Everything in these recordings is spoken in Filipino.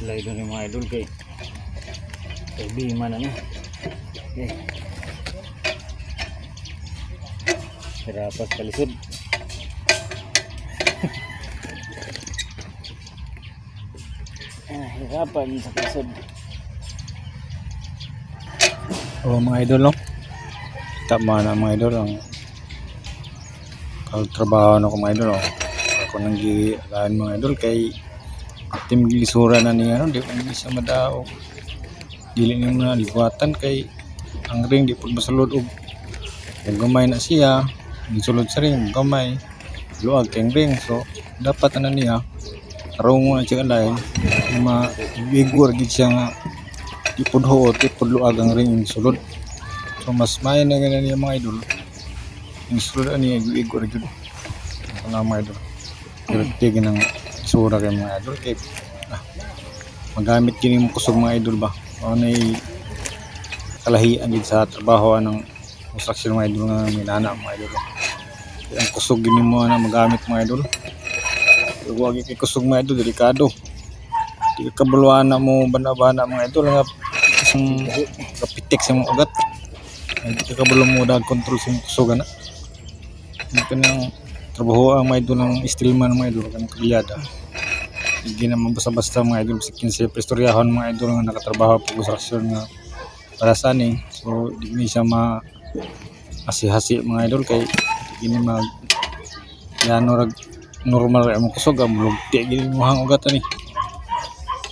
Lay doon yung mga idol kay Bima na niya. Okay. Hirapas kalisod. Hirapan sa kalisod. Oh mga idol no. Tama na mga idol ang pagtrabaho na ko mga idol. Ako nang gilaan mga idol kay tim gilisura na niya no, di ko siya madao. Dili ni na liwatan kay ang ring di pud masulod og gamay na siya, gisulod sa ring gamay. Luag kay ring so dapat na niya tarong na siya lain ma-igor gid siya nga ipud huot ipud luag ang ring sulod. So mas may na ganyan niya mga idol. Yung sulod ani igor gid. Ano mga idol. Tigin ng sura kay mga idol kay magamit kini mo kusog mga idol ba o nay kalahian gid sa trabaho ng construction mga idol nga minana mga idol kaya ang kusog gini mo na magamit mga idol huwag kay kusog mga idol delikado di kabuluan na mo bana-bana mga idol nga isang kapitik sa mga ugat di kabalo mo dag control sa kusog na kanang trabaho ang mga idol ng steelman mga idol kanang kalyada. Hindi naman basta-basta mga idol sikin sa istoryahon mga idol nga nakatrabaho po construction nga para sa ani. So di ni siya hasi-hasi mga idol kay gini mag yano rag normal ra mo kusog am lugti gini mo hang ugat ani.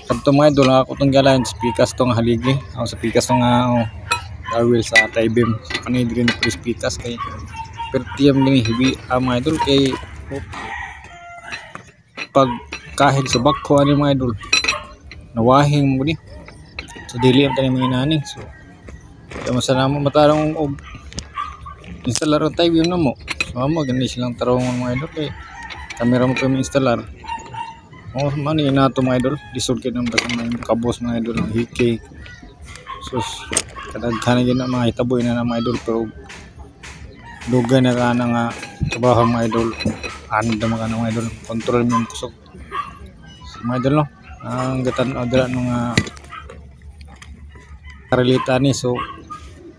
Kadto mga idol ako tong galan sa pikas tong haligi. Ako sa pikas tong dawil sa Taibim. So kanay diri ni pikas kay pertiyam ni hibi mga idol kay pag kahit sa bakho ani mga idol nawahing mo ni sa dili ang tanim mga inani so kaya masalamat matarong og installer ang Taibim na mo so amo gani silang tarong mga idol kay kamera mo kami installer o man inato mga idol lisod kay nang basta mga kabos mga idol ang hiki so kadaghan gyud na mga hitaboy na mga idol pero dugay na kana nga trabaho mga idol anda mga idol control mo yung kusog mga idol no ang gatan adra nung karelita ni so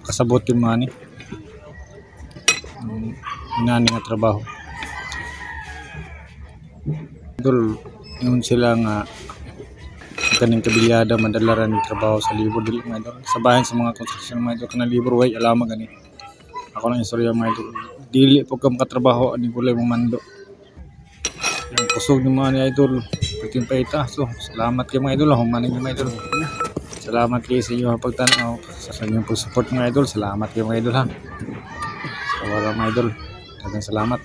kasabuti man ni inani nga trabaho idol yun sila nga kaning kabilyada madalaran ng trabaho sa libro dili mga idol sabahin sa mga construction mga idol kanang libro way alama gani ako lang istorya mga idol dili po ka makatrabaho ani kulay mo mando yung kusog ni mga idol perting paita so salamat kay mga idol humaning mga idol salamat kay sa inyo pagtanaw sa inyong pag-support mga idol salamat kay mga idol ha sa wala mga idol daghang salamat.